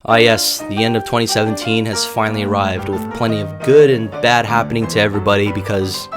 Ah yes, the end of 2017 has finally arrived, with plenty of good and bad happening to everybody, because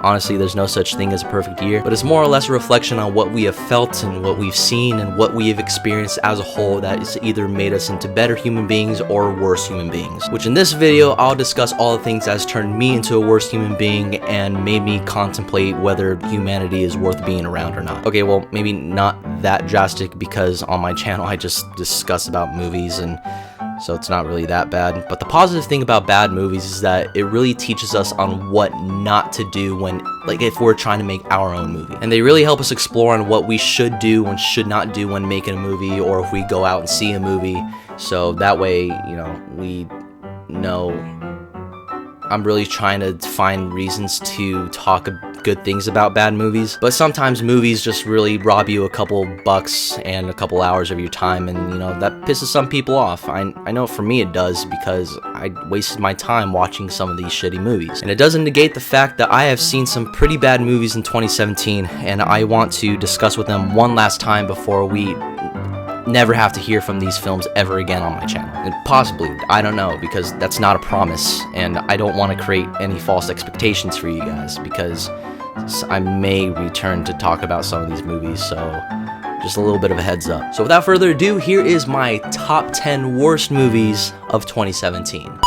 honestly there's no such thing as a perfect year, but it's more or less a reflection on what we have felt and what we've seen and what we have experienced as a whole that has either made us into better human beings or worse human beings. Which in this video, I'll discuss all the things that has turned me into a worse human being and made me contemplate whether humanity is worth being around or not. Okay, well, maybe not that drastic, because on my channel I just discuss about movies, and so it's not really that bad. But the positive thing about bad movies is that it really teaches us on what not to do when, like, if we're trying to make our own movie. And they really help us explore on what we should do and should not do when making a movie, or if we go out and see a movie. So that way, you know, we know I'm really trying to find reasons to talk good things about bad movies, but sometimes movies just really rob you a couple bucks and a couple hours of your time, and you know, that pisses some people off. I know for me it does, because I wasted my time watching some of these shitty movies. And it doesn't negate the fact that I have seen some pretty bad movies in 2017, and I want to discuss with them one last time before we never have to hear from these films ever again on my channel. And possibly, I don't know, because that's not a promise, and I don't want to create any false expectations for you guys, because I may return to talk about some of these movies, so just a little bit of a heads up. So without further ado, here is my top 10 worst movies of 2017.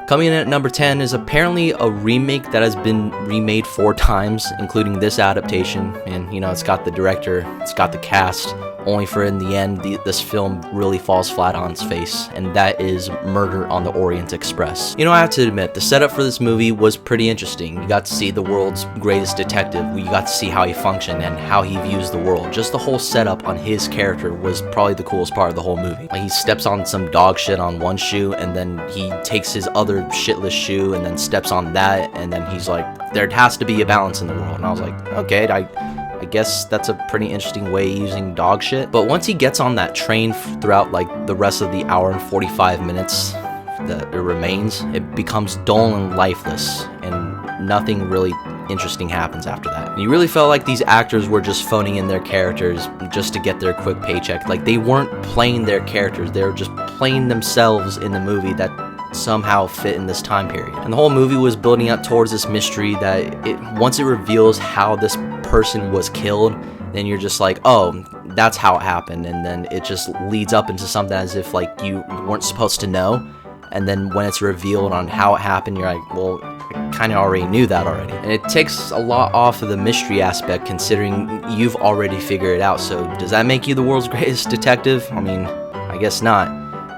Coming in at number 10 is apparently a remake that has been remade 4 times, including this adaptation, and you know, it's got the director, it's got the cast, only for in the end, this film really falls flat on its face, and that is Murder on the Orient Express. You know, I have to admit, the setup for this movie was pretty interesting. You got to see the world's greatest detective, you got to see how he functioned and how he views the world. Just the whole setup on his character was probably the coolest part of the whole movie. Like, he steps on some dog shit on one shoe, and then he takes his other shitless shoe and then steps on that, and then he's like, there has to be a balance in the world. And I was like, okay, I guess that's a pretty interesting way using dog shit. But once he gets on that train throughout like the rest of the hour and 45 minutes that it remains, it becomes dull and lifeless, and nothing really interesting happens after that. And you really felt like these actors were just phoning in their characters just to get their quick paycheck. Like, they weren't playing their characters, they were just playing themselves in the movie that somehow fit in this time period. And the whole movie was building up towards this mystery that once it reveals how this person was killed, then you're just like, oh, that's how it happened, and then it just leads up into something as if like you weren't supposed to know, and then when it's revealed on how it happened, you're like, well, I kind of already knew that already. And it takes a lot off of the mystery aspect, considering you've already figured it out. So does that make you the world's greatest detective? I mean, I guess not.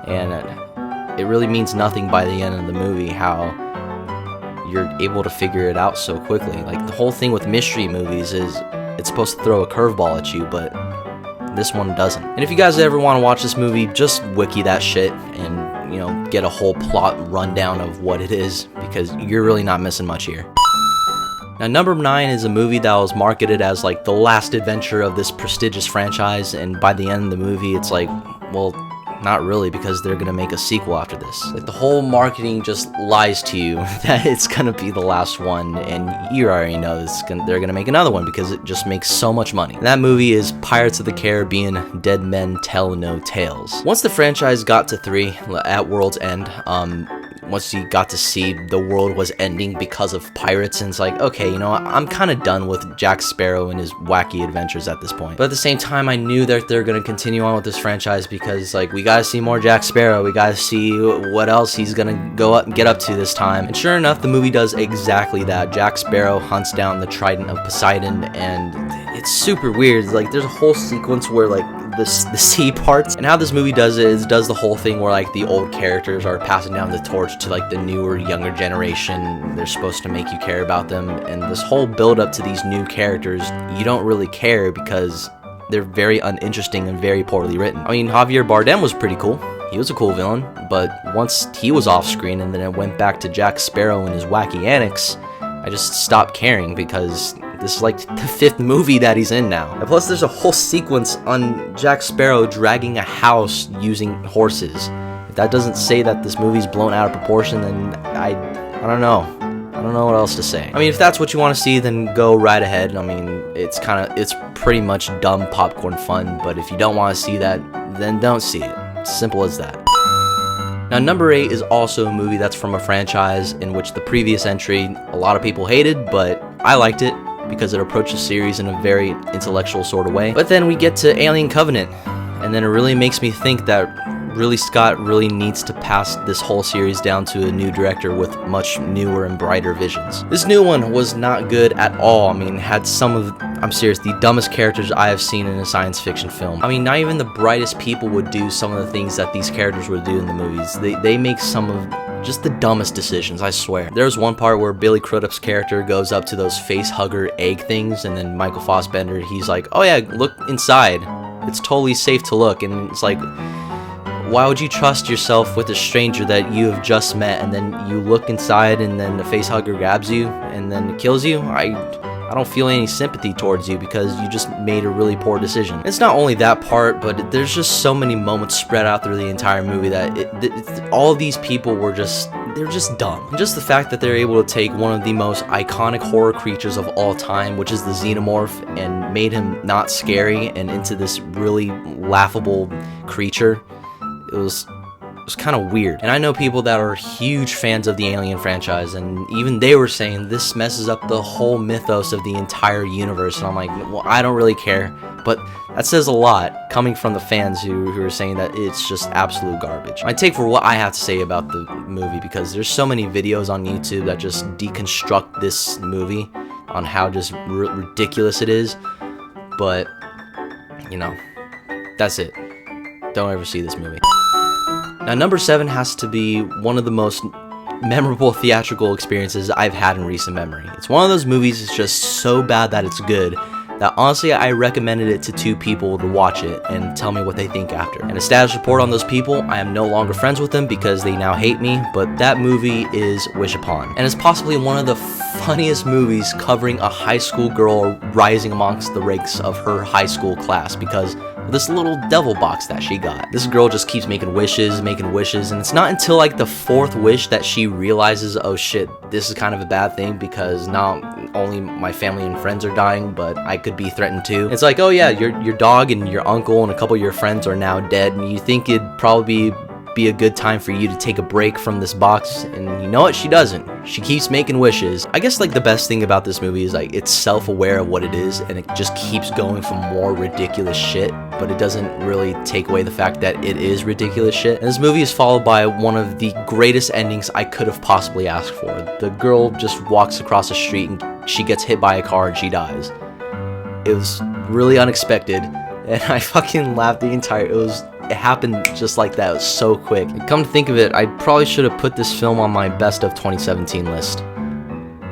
And it really means nothing by the end of the movie how you're able to figure it out so quickly. Like, the whole thing with mystery movies is it's supposed to throw a curveball at you, but this one doesn't. And if you guys ever want to watch this movie, just wiki that shit and, you know, get a whole plot rundown of what it is, because you're really not missing much here. Now, number 9 is a movie that was marketed as like the last adventure of this prestigious franchise, and by the end of the movie it's like, well, not really, because they're gonna make a sequel after this. Like, the whole marketing just lies to you that it's gonna be the last one, and you already know they're gonna make another one because it just makes so much money. And that movie is Pirates of the Caribbean: Dead Men Tell No Tales. Once the franchise got to 3 at World's End, once you got to see the world was ending because of pirates, and it's like, okay, you know, I'm kind of done with Jack Sparrow and his wacky adventures at this point. But at the same time, I knew that they're going to continue on with this franchise, because like, we gotta see more Jack Sparrow, we gotta see what else he's gonna go up and get up to this time. And sure enough, the movie does exactly that. Jack Sparrow hunts down the Trident of Poseidon, and it's super weird. Like, there's a whole sequence where like the sea parts, and how this movie does it is does the whole thing where like the old characters are passing down the torch to like the newer, younger generation. They're supposed to make you care about them, and this whole build up to these new characters, you don't really care because they're very uninteresting and very poorly written. I mean, Javier Bardem was pretty cool. He was a cool villain, but once he was off screen and then it went back to Jack Sparrow and his wacky antics, I just stopped caring, because this is like the 5th movie that he's in now. And plus, there's a whole sequence on Jack Sparrow dragging a house using horses. If that doesn't say that this movie's blown out of proportion, then I don't know. I don't know what else to say. I mean, if that's what you want to see, then go right ahead. I mean, it's pretty much dumb popcorn fun, but if you don't want to see that, then don't see it. Simple as that. Now, number 8 is also a movie that's from a franchise in which the previous entry a lot of people hated, but I liked it because it approached the series in a very intellectual sort of way. But then we get to Alien Covenant, and then it really makes me think that really Scott really needs to pass this whole series down to a new director with much newer and brighter visions. This new one was not good at all. I mean, had some of, I'm serious, the dumbest characters I have seen in a science fiction film. I mean, not even the brightest people would do some of the things that these characters would do in the movies. They make some of just the dumbest decisions, I swear. There's one part where Billy Crudup's character goes up to those face hugger egg things, and then Michael Fassbender, he's like, oh yeah, look inside. It's totally safe to look. And it's like, why would you trust yourself with a stranger that you have just met, and then you look inside and then the face hugger grabs you and then kills you? I don't feel any sympathy towards you because you just made a really poor decision. It's not only that part, but there's just so many moments spread out through the entire movie that all of these people were they're just dumb. And just the fact that they're able to take one of the most iconic horror creatures of all time, which is the xenomorph, and made him not scary and into this really laughable creature. It was kind of weird. And I know people that are huge fans of the Alien franchise, and even they were saying this messes up the whole mythos of the entire universe. And I'm like, well, I don't really care. But that says a lot coming from the fans who are saying that it's just absolute garbage. I take for what I have to say about the movie, because there's so many videos on YouTube that just deconstruct this movie on how just ridiculous it is. But, you know, that's it. Don't ever see this movie. Now, number 7 has to be one of the most memorable theatrical experiences I've had in recent memory. It's one of those movies that's just so bad that it's good, that honestly I recommended it to 2 people to watch it and tell me what they think after. And a status report on those people, I am no longer friends with them because they now hate me, but that movie is Wish Upon. And it's possibly one of the funniest movies covering a high school girl rising amongst the ranks of her high school class because of this little devil box that she got. This girl just keeps making wishes, and it's not until like the 4th wish that she realizes, oh shit, this is kind of a bad thing because not only my family and friends are dying, but I could be threatened too. It's like, oh yeah, your dog and your uncle and a couple of your friends are now dead, and you think it'd probably be a good time for you to take a break from this box, and you know what? She doesn't. She keeps making wishes. I guess like the best thing about this movie is like it's self-aware of what it is, and it just keeps going for more ridiculous shit, but it doesn't really take away the fact that it is ridiculous shit. And this movie is followed by one of the greatest endings I could have possibly asked for. The girl just walks across the street and she gets hit by a car and she dies. It was really unexpected, and I fucking laughed the entire, it happened just like that. It was so quick. And come to think of it, I probably should have put this film on my best of 2017 list.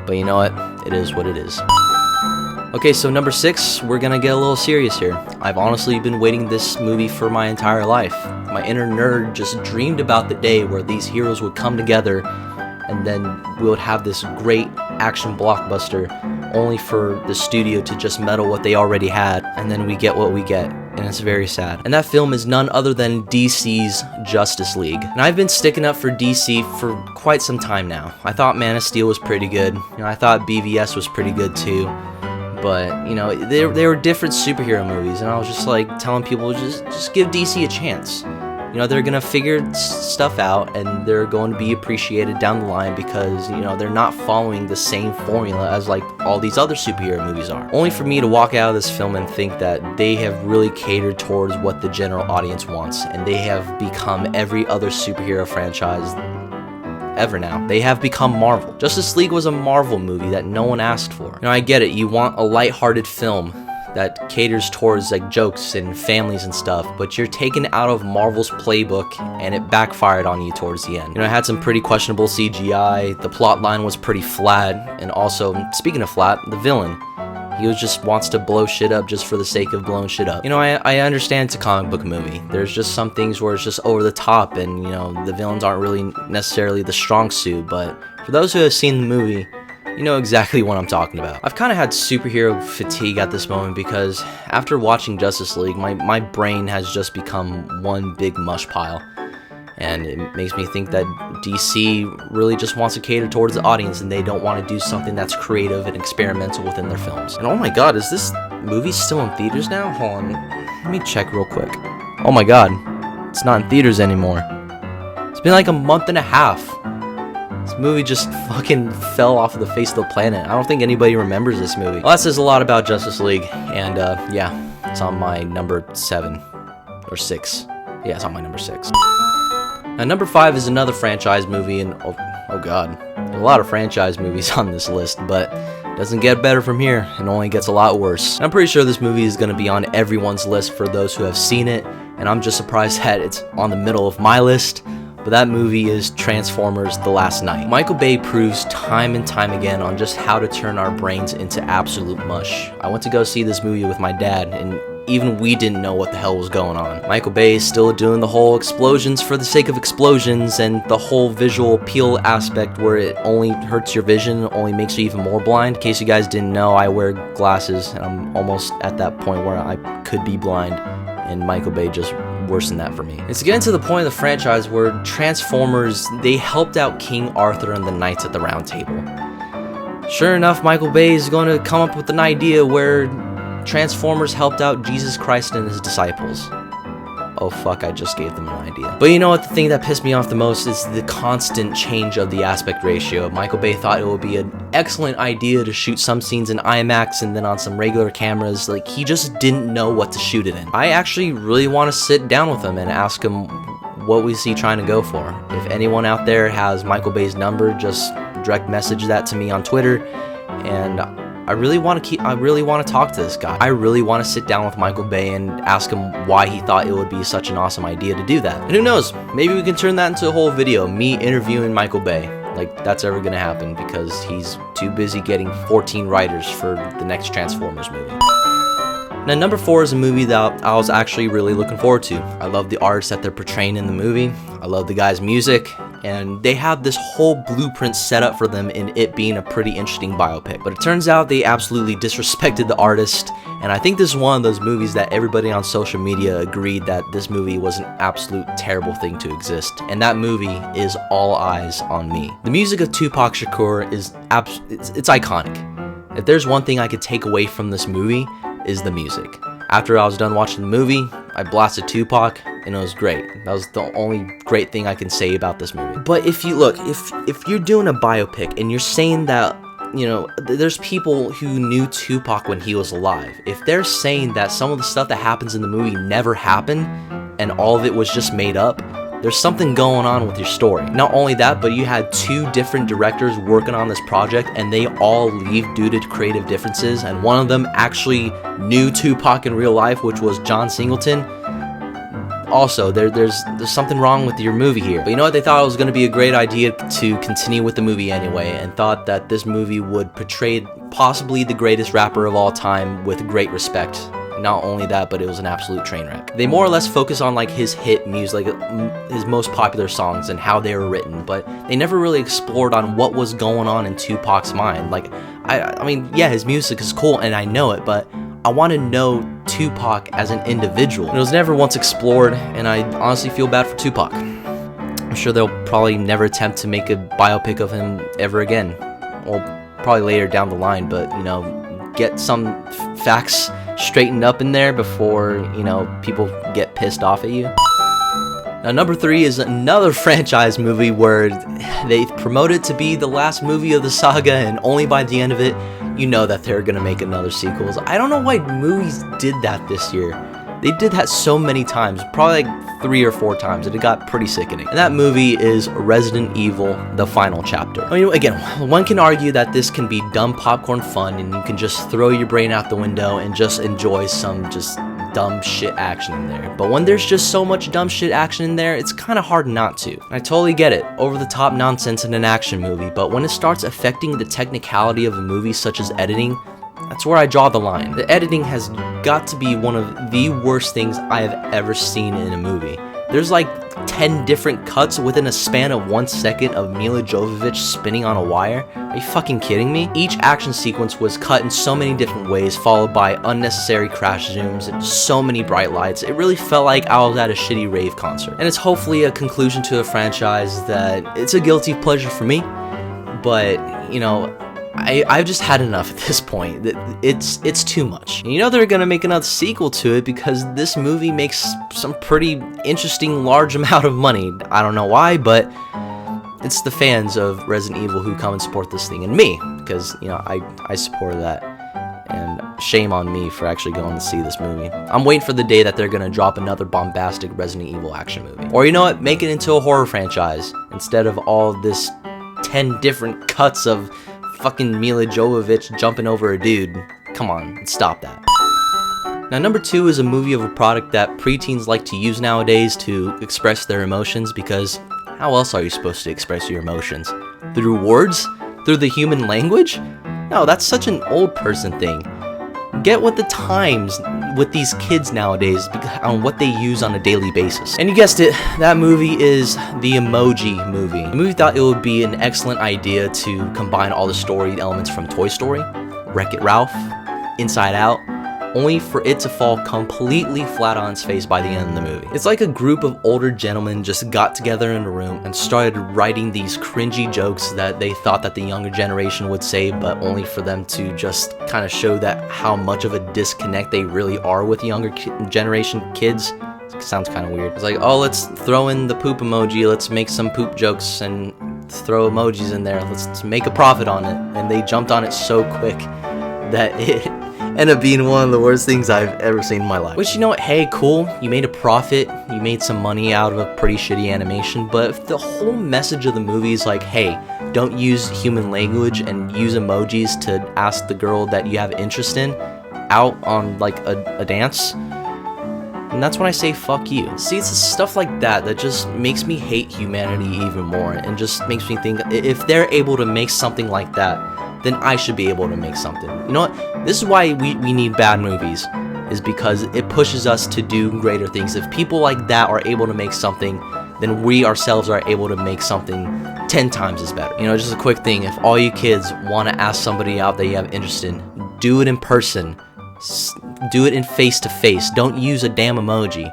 But you know what? It is what it is. Okay, so number 6, we're gonna get a little serious here. I've honestly been waiting this movie for my entire life. My inner nerd just dreamed about the day where these heroes would come together, and then we would have this great action blockbuster, only for the studio to just meddle what they already had, and then we get what we get, and it's very sad. And that film is none other than DC's Justice League. And I've been sticking up for DC for quite some time now. I thought Man of Steel was pretty good. You know, I thought BVS was pretty good too. But, you know, they were different superhero movies, and I was just like telling people, just give DC a chance. You know, they're gonna figure stuff out, and they're going to be appreciated down the line because, you know, they're not following the same formula as like all these other superhero movies are. Only for me to walk out of this film and think that they have really catered towards what the general audience wants, and they have become every other superhero franchise ever now. They have become Marvel. Justice League was a Marvel movie that no one asked for. You know, I get it. You want a lighthearted film that caters towards like jokes and families and stuff, but you're taken out of Marvel's playbook and it backfired on you towards the end. You know, it had some pretty questionable CGI, the plot line was pretty flat, and also, speaking of flat, the villain. He just wants to blow shit up just for the sake of blowing shit up. You know, I understand it's a comic book movie. There's just some things where it's just over the top, and, you know, the villains aren't really necessarily the strong suit, but for those who have seen the movie, you know exactly what I'm talking about. I've kind of had superhero fatigue at this moment because after watching Justice League, my brain has just become one big mush pile. And it makes me think that DC really just wants to cater towards the audience, and they don't want to do something that's creative and experimental within their films. And oh my god, is this movie still in theaters now? Hold on, let me check real quick. Oh my god, it's not in theaters anymore. It's been like a month and a half. This movie just fucking fell off of the face of the planet. I don't think anybody remembers this movie. Well, that says a lot about Justice League, and yeah, it's on my number 7 or 6. Yeah, it's on my number 6. Now, number 5 is another franchise movie, and oh god, there's a lot of franchise movies on this list, but it doesn't get better from here. It only gets a lot worse. And I'm pretty sure this movie is going to be on everyone's list for those who have seen it, and I'm just surprised that it's on the middle of my list. But that movie is Transformers: The Last Knight. Michael Bay proves time and time again on just how to turn our brains into absolute mush. I went to go see this movie with my dad, and even we didn't know what the hell was going on. Michael Bay is still doing the whole explosions for the sake of explosions, and the whole visual appeal aspect where it only hurts your vision, only makes you even more blind. In case you guys didn't know, I wear glasses, and I'm almost at that point where I could be blind, and Michael Bay just worsened that for me. It's getting to the point of the franchise where Transformers, they helped out King Arthur and the Knights at the Round Table. Sure enough, Michael Bay is going to come up with an idea where Transformers helped out Jesus Christ and his disciples. Oh fuck, I just gave them an idea. But you know what, the thing that pissed me off the most is the constant change of the aspect ratio. Michael Bay thought it would be an excellent idea to shoot some scenes in IMAX and then on some regular cameras. Like, he just didn't know what to shoot it in. I actually really want to sit down with him and ask him what was he trying to go for. If anyone out there has Michael Bay's number, just direct message that to me on Twitter, and I really want to talk to this guy. I really want to sit down with Michael Bay and ask him why he thought it would be such an awesome idea to do that. And who knows, maybe we can turn that into a whole video, me interviewing Michael Bay. Like, that's ever gonna happen because he's too busy getting 14 writers for the next Transformers movie. Now, number 4 is a movie that I was actually really looking forward to. I love the artists that they're portraying in the movie. I love the guy's music, and they have this whole blueprint set up for them in it being a pretty interesting biopic. But it turns out they absolutely disrespected the artist, and I think this is one of those movies that everybody on social media agreed that this movie was an absolute terrible thing to exist. And that movie is All Eyes on Me. The music of Tupac Shakur is it's iconic. If there's one thing I could take away from this movie, is the music. After I was done watching the movie, I blasted Tupac, and it was great. That was the only great thing I can say about this movie. But if you look, if you're doing a biopic and you're saying that, you know, there's people who knew Tupac when he was alive. If they're saying that some of the stuff that happens in the movie never happened and all of it was just made up, there's something going on with your story. Not only that, but you had 2 different directors working on this project, and they all leave due to creative differences, and one of them actually knew Tupac in real life, which was John Singleton. Also, there's something wrong with your movie here. But you know what? They thought it was going to be a great idea to continue with the movie anyway, and thought that this movie would portray possibly the greatest rapper of all time with great respect. Not only that, but it was an absolute train wreck. They more or less focus on like his hit music, like his most popular songs and how they were written, but they never really explored on what was going on in Tupac's mind. Like, I mean, yeah, his music is cool and I know it, but I want to know Tupac as an individual. And it was never once explored, and I honestly feel bad for Tupac. I'm sure they'll probably never attempt to make a biopic of him ever again. Well, probably later down the line, but, you know, get some facts straightened up in there before, you know, people get pissed off at you. Now, number 3 is another franchise movie where they promote it to be the last movie of the saga, and only by the end of it, you know that they're gonna make another sequels. I don't know why movies did that this year. They did that so many times, probably like 3 or 4 times, and it got pretty sickening. And that movie is Resident Evil: The Final Chapter. I mean, again, one can argue that this can be dumb popcorn fun, and you can just throw your brain out the window and just enjoy some just dumb shit action in there. But when there's just so much dumb shit action in there, it's kind of hard not to. I totally get it, over-the-top nonsense in an action movie, but when it starts affecting the technicality of a movie, such as editing, that's where I draw the line. The editing has got to be one of the worst things I have ever seen in a movie. There's like 10 different cuts within a span of 1 second of Mila Jovovich spinning on a wire. Are you fucking kidding me? Each action sequence was cut in so many different ways, followed by unnecessary crash zooms and so many bright lights. It really felt like I was at a shitty rave concert. And it's hopefully a conclusion to a franchise that it's a guilty pleasure for me, but, you know, I've just had enough at this point. It's too much. And you know they're gonna make another sequel to it because this movie makes some pretty interesting large amount of money. I don't know why, but it's the fans of Resident Evil who come and support this thing, and me, because, you know, I support that. And shame on me for actually going to see this movie. I'm waiting for the day that they're gonna drop another bombastic Resident Evil action movie. Or you know what, make it into a horror franchise instead of all this 10 different cuts of fucking Mila Jovovich jumping over a dude. Come on, stop that. Now, number 2 is a movie of a product that preteens like to use nowadays to express their emotions, because how else are you supposed to express your emotions? Through words? Through the human language? No, that's such an old person thing. Get with the times with these kids nowadays on what they use on a daily basis. And you guessed it, that movie is the Mogi movie. The movie thought it would be an excellent idea to combine all the story elements from Toy Story, Wreck-It Ralph, Inside Out, only for it to fall completely flat on its face by the end of the movie. It's like a group of older gentlemen just got together in a room and started writing these cringy jokes that they thought that the younger generation would say, but only for them to just kind of show that how much of a disconnect they really are with younger generation kids. It sounds kind of weird. It's like, oh, let's throw in the poop emoji, let's make some poop jokes and throw emojis in there, let's make a profit on it. And they jumped on it so quick that it ended up being one of the worst things I've ever seen in my life. Which, you know what, hey, cool, you made a profit, you made some money out of a pretty shitty animation, but if the whole message of the movie is like, hey, don't use human language and use emojis to ask the girl that you have interest in out on like a dance, and that's when I say fuck you. See, it's stuff like that that just makes me hate humanity even more, and just makes me think, if they're able to make something like that, then I should be able to make something. You know what? This is why we need bad movies, is because it pushes us to do greater things. If people like that are able to make something, then we ourselves are able to make something 10 times as better. You know, just a quick thing, if all you kids want to ask somebody out that you have interest in, do it in person. Do it in face-to-face. Don't use a damn emoji.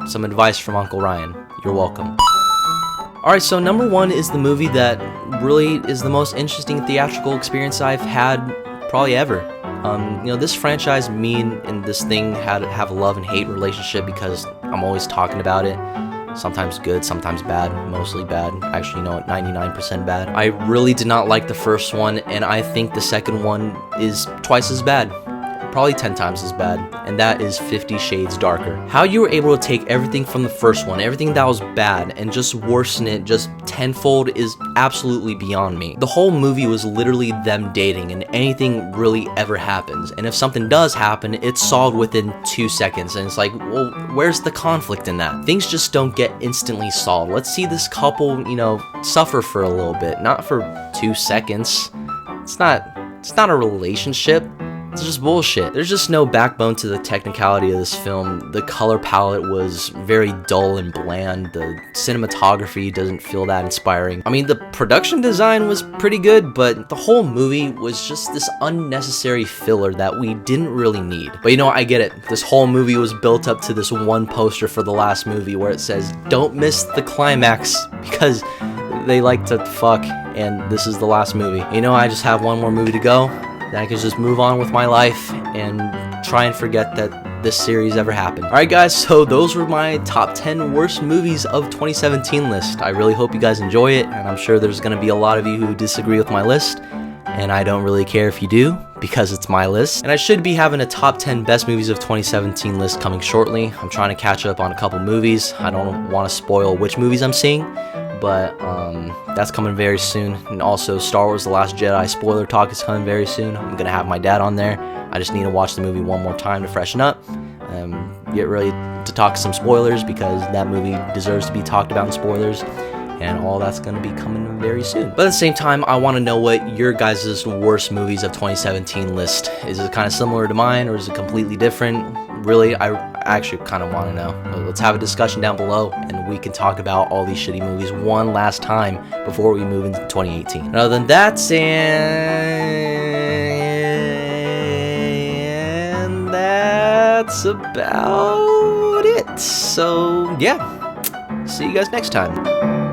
Some advice from Uncle Ryan. You're welcome. Alright, so number 1 is the movie that really is the most interesting theatrical experience I've had probably ever. You know, this franchise, me and this thing have a love and hate relationship because I'm always talking about it. Sometimes good, sometimes bad, mostly bad. Actually, you know what, 99% bad. I really did not like the first one, and I think the second one is twice as bad. Probably 10 times as bad, and that is 50 Shades Darker. How you were able to take everything from the first one, everything that was bad, and just worsen it just tenfold is absolutely beyond me. The whole movie was literally them dating, and anything really ever happens, and if something does happen, it's solved within 2 seconds, and it's like, well, where's the conflict in that? Things just don't get instantly solved. Let's see this couple, you know, suffer for a little bit, not for 2 seconds. It's not a relationship. It's just bullshit. There's just no backbone to the technicality of this film. The color palette was very dull and bland. The cinematography doesn't feel that inspiring. I mean, the production design was pretty good, but the whole movie was just this unnecessary filler that we didn't really need. But you know what, I get it. This whole movie was built up to this one poster for the last movie where it says, don't miss the climax, because they like to fuck, and this is the last movie. You know, I just have one more movie to go. Then I can just move on with my life and try and forget that this series ever happened. Alright guys, so those were my top 10 worst movies of 2017 list. I really hope you guys enjoy it, and I'm sure there's going to be a lot of you who disagree with my list, and I don't really care if you do, because it's my list. And I should be having a top 10 best movies of 2017 list coming shortly. I'm trying to catch up on a couple movies. I don't want to spoil which movies I'm seeing, but that's coming very soon. And also Star Wars The Last Jedi spoiler talk is coming very soon. I'm gonna have my dad on there. I just need to watch the movie one more time to freshen up, get ready to talk some spoilers, because that movie deserves to be talked about in spoilers, and all that's gonna be coming very soon. But at the same time, I want to know what your guys' worst movies of 2017 list. Is it kind of similar to mine, or is it completely different? Really, I actually kind of want to know. Let's have a discussion down below, and we can talk about all these shitty movies one last time before we move into 2018. And other than that, and that's about it. So yeah, see you guys next time.